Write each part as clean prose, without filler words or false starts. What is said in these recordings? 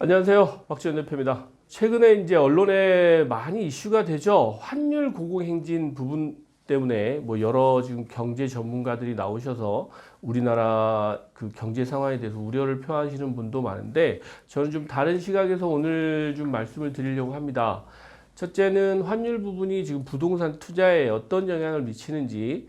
안녕하세요. 박지원 대표입니다. 최근에 이제 언론에 많이 이슈가 되죠. 환율 고공행진 부분 때문에 여러 지금 경제 전문가들이 나오셔서 우리나라 그 경제 상황에 대해서 우려를 표하시는 분도 많은데, 저는 좀 다른 시각에서 오늘 좀 말씀을 드리려고 합니다. 첫째는 환율 부분이 지금 부동산 투자에 어떤 영향을 미치는지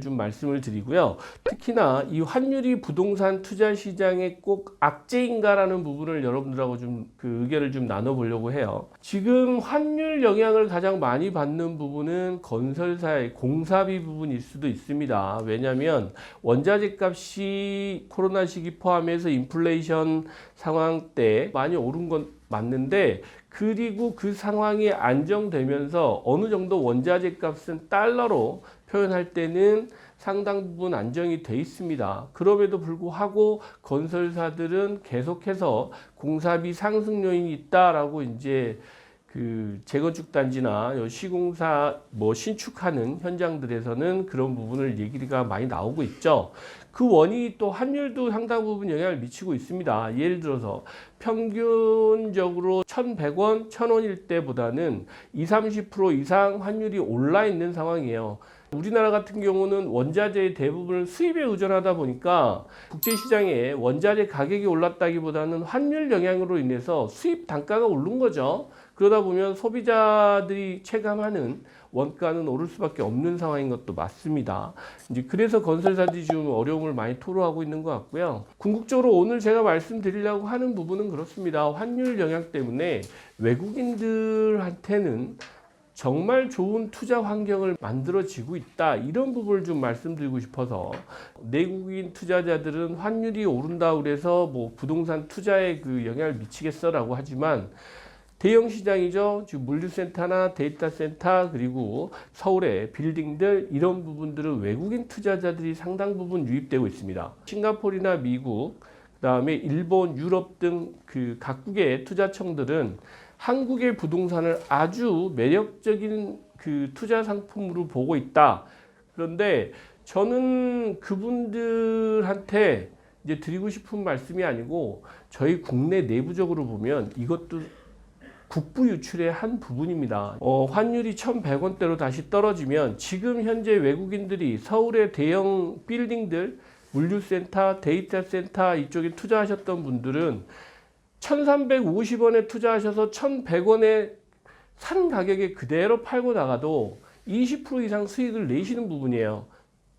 좀 말씀을 드리고요. 특히나 이 환율이 부동산 투자 시장에 꼭 악재인가라는 부분을 여러분들하고 좀 그 의견을 좀 나눠보려고 해요. 지금 환율 영향을 가장 많이 받는 부분은 건설사의 공사비 부분일 수도 있습니다. 왜냐하면 원자재 값이 코로나 시기 포함해서 인플레이션 상황 때 많이 오른 건 맞는데, 그리고 그 상황이 안정되면서 어느 정도 원자재 값은 달러로 표현할 때는 상당 부분 안정이 돼 있습니다. 그럼에도 불구하고 건설사들은 계속해서 공사비 상승 요인이 있다라고 이제 그 재건축 단지나 시공사 신축하는 현장들에서는 그런 부분을 얘기가 많이 나오고 있죠. 그 원인이 또 환율도 상당 부분 영향을 미치고 있습니다. 예를 들어서 평균적으로 1,100원, 1,000원일 때보다는 20, 30% 이상 환율이 올라 있는 상황이에요. 우리나라 같은 경우는 원자재의 대부분을 수입에 의존하다 보니까 국제시장에 원자재 가격이 올랐다기보다는 환율 영향으로 인해서 수입 단가가 오른 거죠. 그러다 보면 소비자들이 체감하는 원가는 오를 수밖에 없는 상황인 것도 맞습니다. 이제 그래서 건설사들이 지금 어려움을 많이 토로하고 있는 것 같고요. 궁극적으로 오늘 제가 말씀드리려고 하는 부분은 그렇습니다. 환율 영향 때문에 외국인들한테는 정말 좋은 투자 환경을 만들어지고 있다, 이런 부분을 좀 말씀드리고 싶어서, 내국인 투자자들은 환율이 오른다 그래서 부동산 투자에 그 영향을 미치겠어라고 하지만, 대형 시장이죠. 지금 물류센터나 데이터 센터, 그리고 서울의 빌딩들, 이런 부분들은 외국인 투자자들이 상당 부분 유입되고 있습니다. 싱가포르나 미국, 그다음에 일본, 유럽 등 그 각국의 투자청들은 한국의 부동산을 아주 매력적인 그 투자 상품으로 보고 있다. 그런데 저는 그분들한테 이제 드리고 싶은 말씀이 아니고, 저희 국내 내부적으로 보면 이것도 국부 유출의 한 부분입니다. 환율이 1,100원대로 다시 떨어지면 지금 현재 외국인들이 서울의 대형 빌딩들, 물류센터, 데이터 센터 이쪽에 투자하셨던 분들은 1,350원에 투자하셔서 1,100원에 산 가격에 그대로 팔고 나가도 20% 이상 수익을 내시는 부분이에요.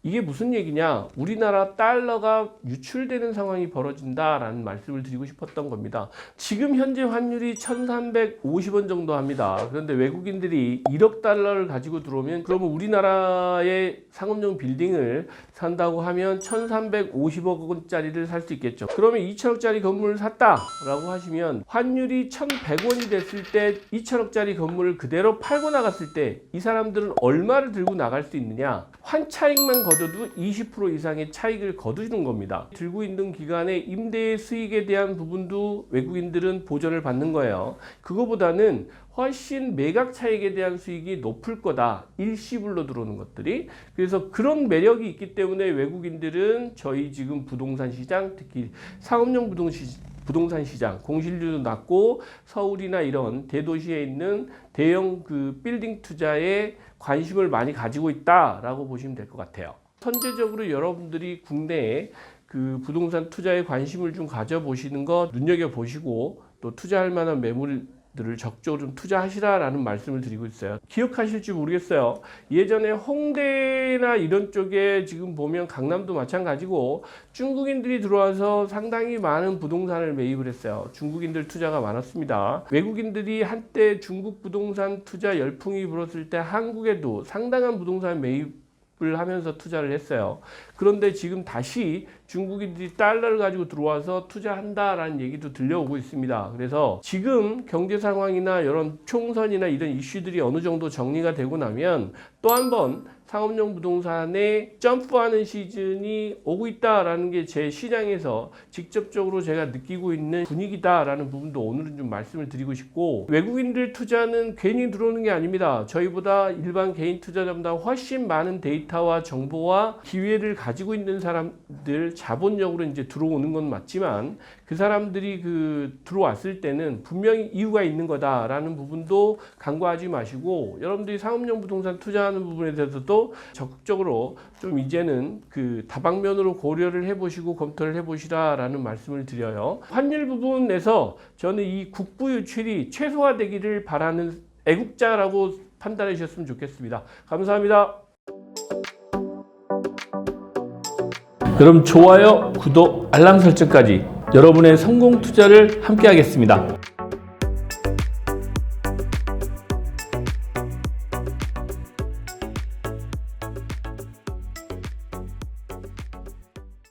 이게 무슨 얘기냐? 우리나라 달러가 유출되는 상황이 벌어진다라는 말씀을 드리고 싶었던 겁니다. 지금 현재 환율이 1,350원 정도 합니다. 그런데 외국인들이 1억 달러를 가지고 들어오면, 그러면 우리나라의 상업용 빌딩을 산다고 하면 1,350억 원짜리를 살 수 있겠죠. 그러면 2천억짜리 건물을 샀다라고 하시면, 환율이 1,100원이 됐을 때 2천억짜리 건물을 그대로 팔고 나갔을 때 이 사람들은 얼마를 들고 나갈 수 있느냐? 환차익만 거둬도 20% 이상의 차익을 거두는 겁니다. 들고 있는 기간에 임대 수익에 대한 부분도 외국인들은 보전을 받는 거예요. 그거보다는 훨씬 매각 차익에 대한 수익이 높을 거다, 일시불로 들어오는 것들이. 그래서 그런 매력이 있기 때문에 외국인들은 저희 지금 부동산 시장, 특히 상업용 부동산 시장, 공실률도 낮고 서울이나 이런 대도시에 있는 대형 그 빌딩 투자에 관심을 많이 가지고 있다라고 보시면 될 것 같아요. 선제적으로 여러분들이 국내에 그 부동산 투자에 관심을 좀 가져보시는 거 눈여겨보시고, 또 투자할 만한 매물들을 적극적으로 좀 투자하시라라는 말씀을 드리고 있어요. 기억하실지 모르겠어요. 예전에 홍대나 이런 쪽에 지금 보면 강남도 마찬가지고 중국인들이 들어와서 상당히 많은 부동산을 매입을 했어요. 중국인들 투자가 많았습니다. 외국인들이 한때 중국 부동산 투자 열풍이 불었을 때 한국에도 상당한 부동산 매입을 하면서 투자를 했어요. 그런데 지금 다시 중국인들이 달러를 가지고 들어와서 투자한다라는 얘기도 들려오고 있습니다. 그래서 지금 경제 상황이나 이런 총선이나 이런 이슈들이 어느 정도 정리가 되고 나면 또 한 번 상업용 부동산에 점프하는 시즌이 오고 있다라는 게 제 시장에서 직접적으로 제가 느끼고 있는 분위기다라는 부분도 오늘은 좀 말씀을 드리고 싶고, 외국인들 투자는 괜히 들어오는 게 아닙니다. 저희보다 일반 개인 투자자보다 훨씬 많은 데이터와 정보와 기회를 가지고 가지고 있는 사람들 자본력으로 이제 들어오는 건 맞지만 그 사람들이 들어왔을 때는 분명히 이유가 있는 거다라는 부분도 간과하지 마시고 여러분들이 상업용 부동산 투자하는 부분에 대해서도 적극적으로 좀 이제는 다방면으로 고려를 해보시고 검토를 해보시라라는 말씀을 드려요. 환율 부분에서 저는 이 국부 유출이 최소화되기를 바라는 애국자라고 판단해 주셨으면 좋겠습니다. 감사합니다. 그럼 좋아요, 구독, 알람 설정까지 여러분의 성공 투자를 함께 하겠습니다.